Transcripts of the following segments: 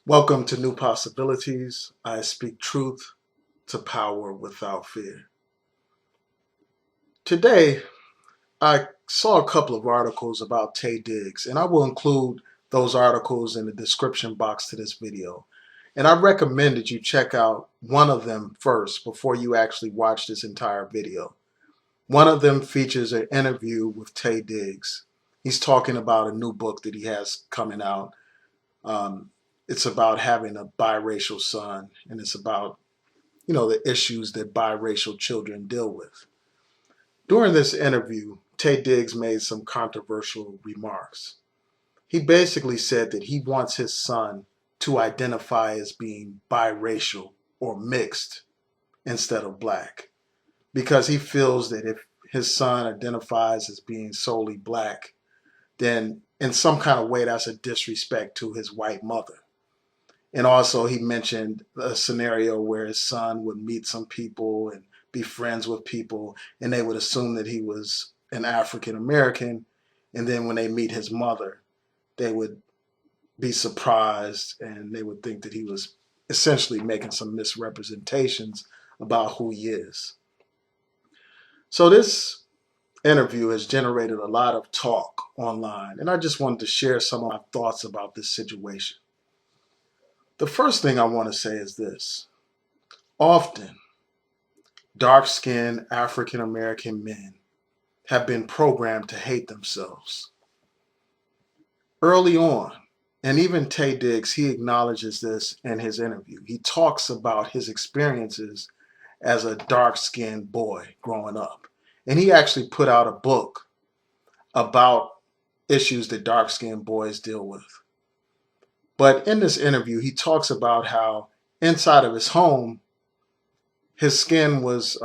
Welcome to New Possibilities. I speak truth to power without fear. Today, I saw a couple of articles about Taye Diggs, and I will include those articles in the description box to this video. And I recommend that you check out one of them first before you actually watch this entire video. One of them features an interview with Taye Diggs. He's talking about a new book that he has coming out. Um, it's about having a biracial son, and it's about the issues that biracial children deal with. During this interview, Taye Diggs made some controversial remarks. He basically said that he wants his son to identify as being biracial or mixed instead of black because he feels that if his son identifies as being solely black, then in some kind of way that's a disrespect to his white mother. And also, he mentioned a scenario where his son would meet some people and be friends with people, and they would assume that he was an African American. And then when they meet his mother, they would be surprised and they would think that he was essentially making some misrepresentations about who he is. So, this interview has generated a lot of talk online, and I just wanted to share some of my thoughts about this situation. The first thing I want to say is this. Often, dark skinned African American men have been programmed to hate themselves. Early on, and even Taye Diggs, he acknowledges this in his interview. He talks about his experiences as a dark skinned boy growing up. And he actually put out a book about issues that dark skinned boys deal with. But in this interview, he talks about how inside of his home, his skin was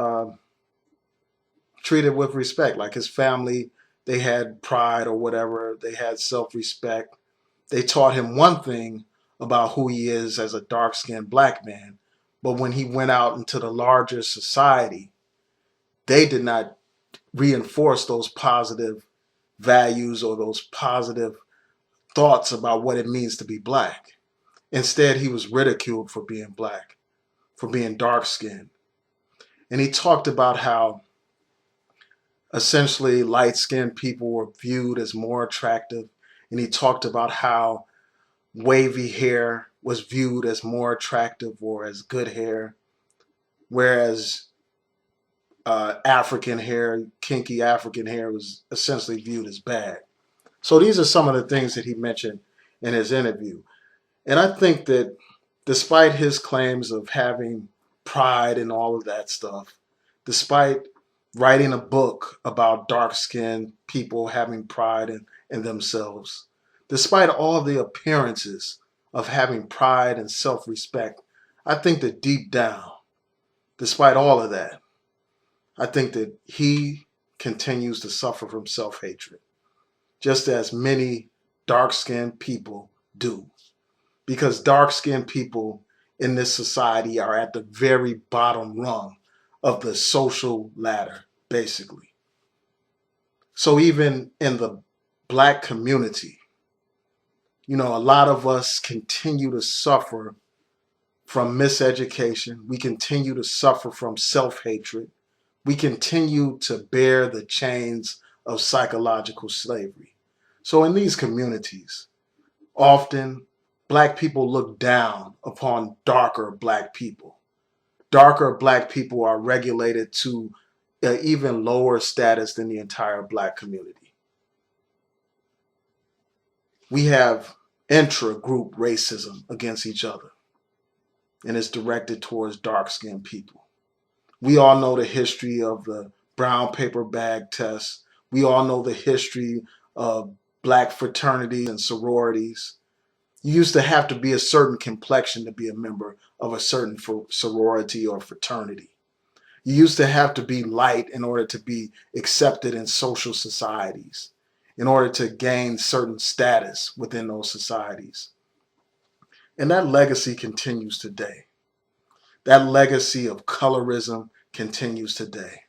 treated with respect. Like his family, they had pride or whatever, they had self respect. They taught him one thing about who he is as a dark skinned black man. But when he went out into the larger society, they did not reinforce those positive values or those positive thoughts about what it means to be black. Instead, he was ridiculed for being black, for being dark skinned. And he talked about how essentially light skinned people were viewed as more attractive. And he talked about how wavy hair was viewed as more attractive or as good hair, whereas African hair, kinky African hair, was essentially viewed as bad. So these are some of the things that he mentioned in his interview. And I think that despite his claims of having pride and all of that stuff, despite writing a book about dark skinned people having pride in themselves, despite all the appearances of having pride and self respect, I think that deep down, despite all of that, I think that he continues to suffer from self hatred, just as many dark skinned people do. Because dark skinned people in this society are at the very bottom rung of the social ladder, basically. So even in the black community, a lot of us continue to suffer from miseducation. We continue to suffer from self hatred. We continue to bear the chains of psychological slavery. So in these communities, often black people look down upon darker black people. Darker black people are regulated to an even lower status than the entire black community. We have intra-group racism against each other, and it's directed towards dark-skinned people. We all know the history of the brown paper bag test. We all know the history of black fraternities and sororities. You used to have to be a certain complexion to be a member of a certain sorority or fraternity. You used to have to be light in order to be accepted in social societies, in order to gain certain status within those societies. And that legacy continues today. That legacy of colorism continues today.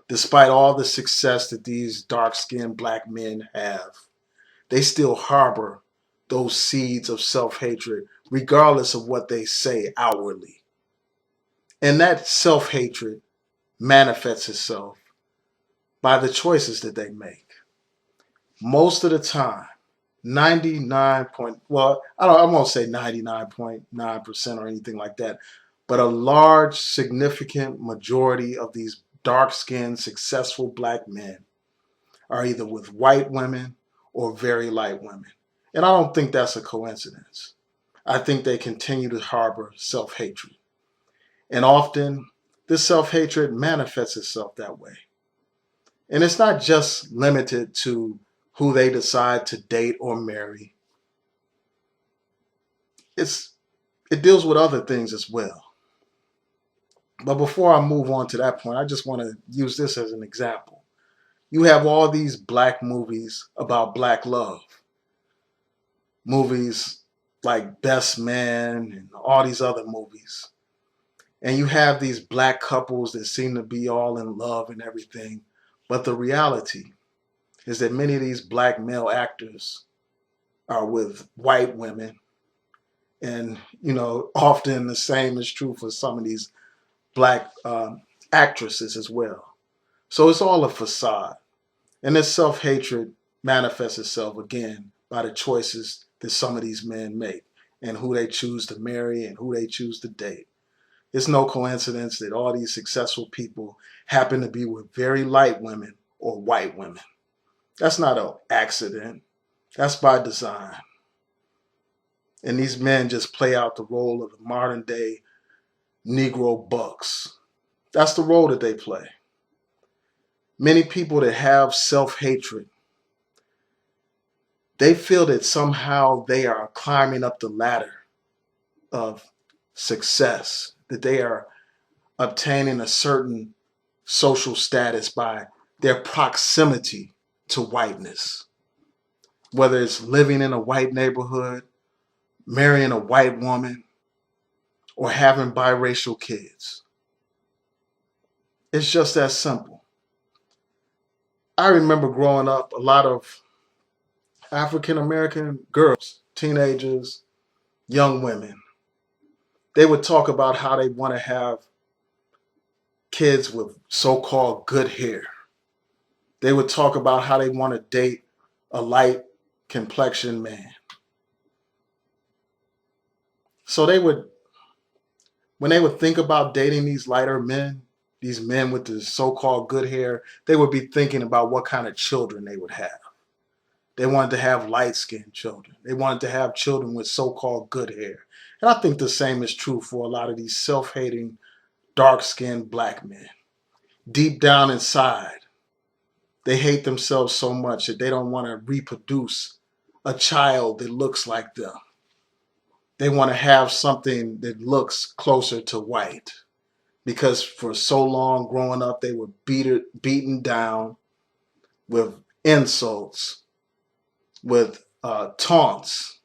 Despite all the success that these dark-skinned black men have, they still harbor those seeds of self-hatred regardless of what they say outwardly. And that self-hatred manifests itself by the choices that they make. Most of the time, 99 point, well, I won't say 99.9% or anything like that, but a large, significant majority of these dark-skinned, successful black men are either with white women or very light women. And I don't think that's a coincidence. I think they continue to harbor self-hatred. And often, this self-hatred manifests itself that way. And it's not just limited to who they decide to date or marry. It deals with other things as well. But before I move on to that point, I just want to use this as an example. You have all these black movies about black love. Movies like Best Man and all these other movies. And you have these black couples that seem to be all in love and everything. But the reality is that many of these black male actors are with white women. And, often the same is true for some of these black actresses as well. So it's all a facade. And this self-hatred manifests itself again by the choices that some of these men make and who they choose to marry and who they choose to date. It's no coincidence that all these successful people happen to be with very light women or white women. That's not an accident. That's by design. And these men just play out the role of the modern day Negro bucks. That's the role that they play. Many people that have self-hatred, they feel that somehow they are climbing up the ladder of success, that they are obtaining a certain social status by their proximity to whiteness. Whether it's living in a white neighborhood, marrying a white woman, or having biracial kids. It's just that simple. I remember growing up, a lot of African American girls, teenagers, young women, they would talk about how they want to have kids with so-called good hair. They would talk about how they want to date a light complexion man. So when they would think about dating these lighter men, these men with the so-called good hair, they would be thinking about what kind of children they would have. They wanted to have light-skinned children. They wanted to have children with so-called good hair. And I think the same is true for a lot of these self-hating, dark-skinned black men. Deep down inside, they hate themselves so much that they don't want to reproduce a child that looks like them. They want to have something that looks closer to white. Because for so long growing up, they were beaten down with insults, with taunts,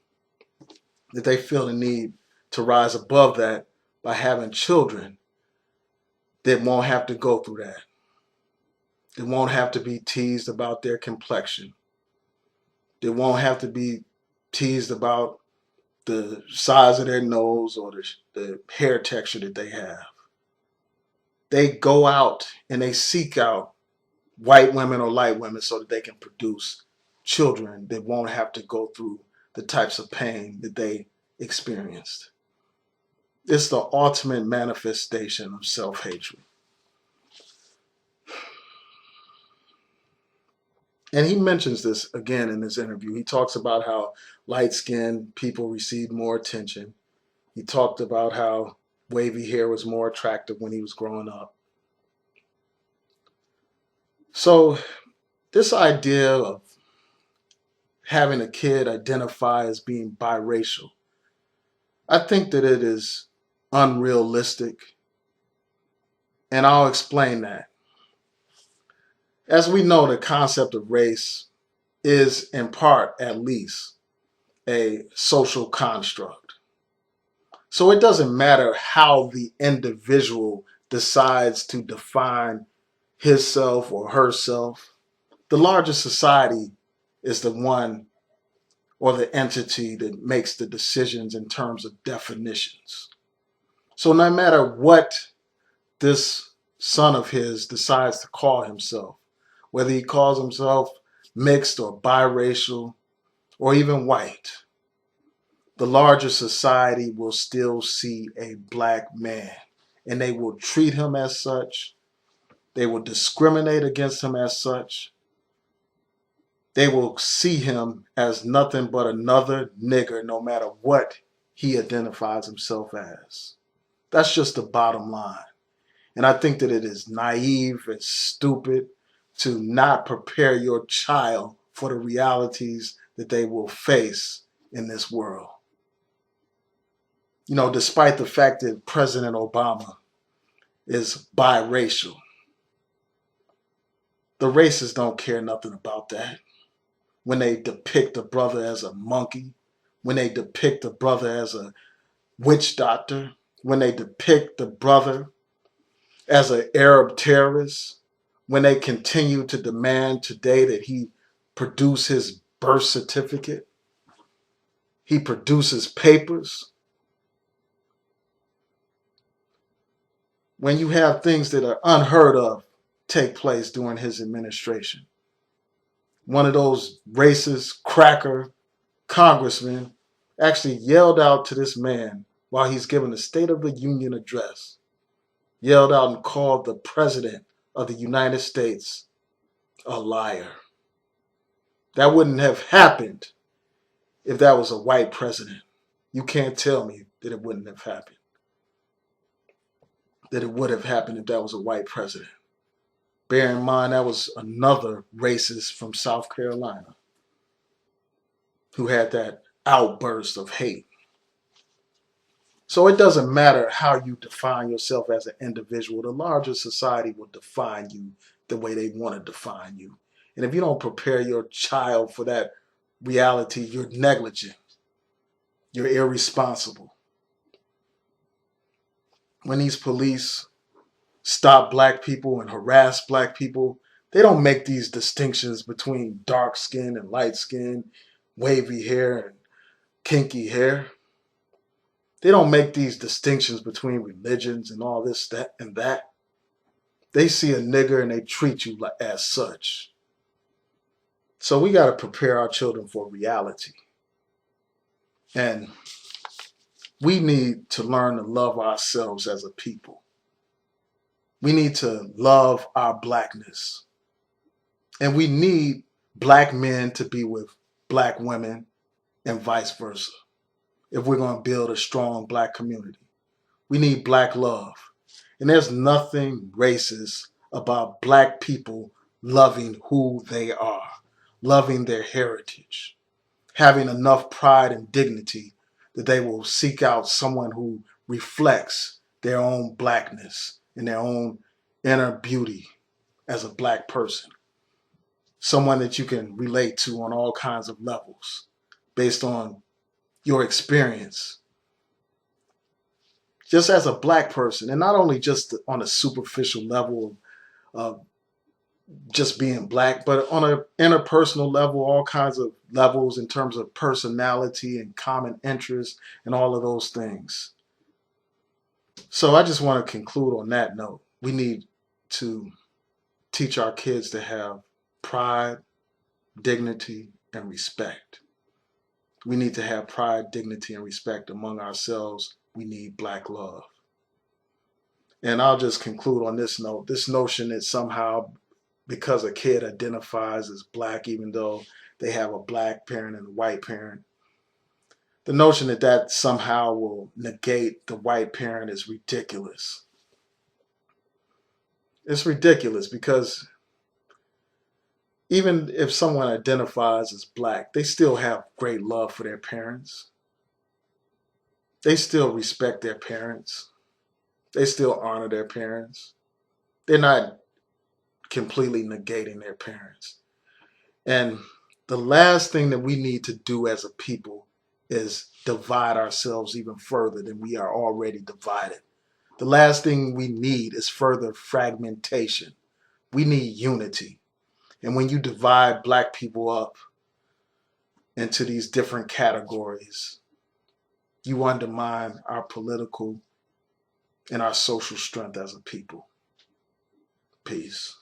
that they feel the need to rise above that by having children that won't have to go through that. They won't have to be teased about their complexion. They won't have to be teased about the size of their nose or the hair texture that they have. They go out and they seek out white women or light women so that they can produce children that won't have to go through the types of pain that they experienced. It's the ultimate manifestation of self-hatred. And he mentions this again in this interview. He talks about how light-skinned people receive more attention. He talked about how wavy hair was more attractive when he was growing up. So this idea of having a kid identify as being biracial, I think that it is unrealistic, and I'll explain that. As we know, the concept of race is, in part at least, a social construct. So it doesn't matter how the individual decides to define himself or herself. The larger society is the one or the entity that makes the decisions in terms of definitions. So no matter what this son of his decides to call himself, whether he calls himself mixed or biracial or even white, the larger society will still see a black man, and they will treat him as such. They will discriminate against him as such. They will see him as nothing but another nigger, no matter what he identifies himself as. That's just the bottom line. And I think that it is naive and stupid to not prepare your child for the realities that they will face in this world. You know, despite the fact that President Obama is biracial, the racists don't care nothing about that. When they depict a brother as a monkey, when they depict a brother as a witch doctor, when they depict the brother as an Arab terrorist, when they continue to demand today that he produce his birth certificate, he produces papers. When you have things that are unheard of take place during his administration. One of those racist cracker congressmen actually yelled out to this man while he's giving a State of the Union address, yelled out and called the President of the United States a liar. That wouldn't have happened if that was a white president. You can't tell me that it wouldn't have happened. That it would have happened if that was a white president. Bear in mind, that was another racist from South Carolina who had that outburst of hate. So it doesn't matter how you define yourself as an individual. The larger society will define you the way they want to define you. And if you don't prepare your child for that reality, you're negligent. You're irresponsible. When these police stop black people and harass black people, they don't make these distinctions between dark skin and light skin, wavy hair and kinky hair. They don't make these distinctions between religions and all this, that, and that. They see a nigger and they treat you as such. So we got to prepare our children for reality. And we need to learn to love ourselves as a people. We need to love our blackness. And we need black men to be with black women and vice versa. If we're going to build a strong black community, we need black love. And there's nothing racist about black people loving who they are, loving their heritage, having enough pride and dignity that they will seek out someone who reflects their own blackness and their own inner beauty as a black person. Someone that you can relate to on all kinds of levels based on your experience just as a black person, and not only just on a superficial level of just being black, but on an interpersonal level, all kinds of levels in terms of personality and common interests and all of those things. So I just want to conclude on that note. We need to teach our kids to have pride, dignity, and respect. We need to have pride, dignity, and respect among ourselves. We need black love. And I'll just conclude on this note. This notion that somehow because a kid identifies as black, even though they have a black parent and a white parent, the notion that that somehow will negate the white parent is ridiculous. It's ridiculous because even if someone identifies as black, they still have great love for their parents. They still respect their parents. They still honor their parents. They're not completely negating their parents. And the last thing that we need to do as a people is divide ourselves even further than we are already divided. The last thing we need is further fragmentation. We need unity. And when you divide black people up into these different categories, you undermine our political and our social strength as a people. Peace.